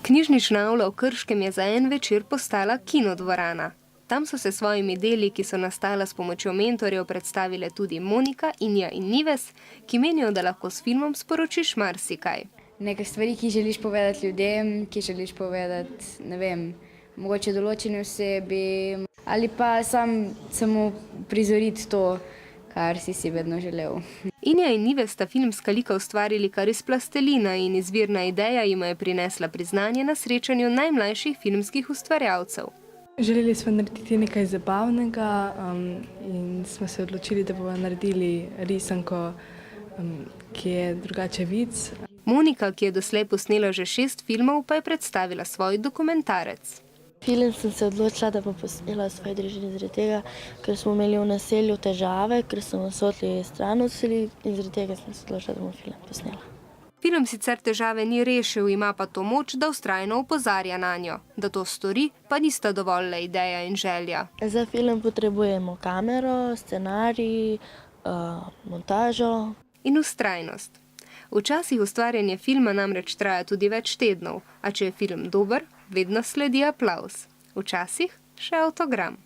Knjižnična avla v Krškem je za en večer postala kinodvorana. Tam so se svojimi deli, ki so nastala s pomočjo mentorjev, predstavile tudi Monika, Inja in Nives, ki menijo, da lahko s filmom sporočiš marsikaj. Nekaj stvari, ki želiš povedati ljudem, ki želiš povedati, ne vem, mogoče določeni osebi ali pa samo prizoriti to, kar si vedno želel. Inja in Nives sta filmska lika ustvarili kar iz plastelina in izvirna ideja jima je prinesla priznanje na srečanju najmlajših filmskih ustvarjalcev. Želeli smo narediti nekaj zabavnega in smo se odločili, da bomo naredili risanko, ki je drugače vic. Monika, ki je doslej posnela že 6 filmov, pa je predstavila svoj dokumentarec. Film sem se odločila, da bom posnela svoji družini zaradi tega, ker smo imeli v naselju težave, ker so nas hoteli stran odseliti in zaradi tega sem se odločila, da bom film posnela. Film sicer težave ni rešil, ima pa to moč, da vztrajno opozarja nanjo. Da to stori, pa nista dovolj le ideja in želja. Za film potrebujemo kamero, scenarij, montažo. In vztrajnost. Včasih ustvarjanje filma namreč traja tudi več tednov, a če je film dober, vedno sledi aplavz. Včasih še avtogram.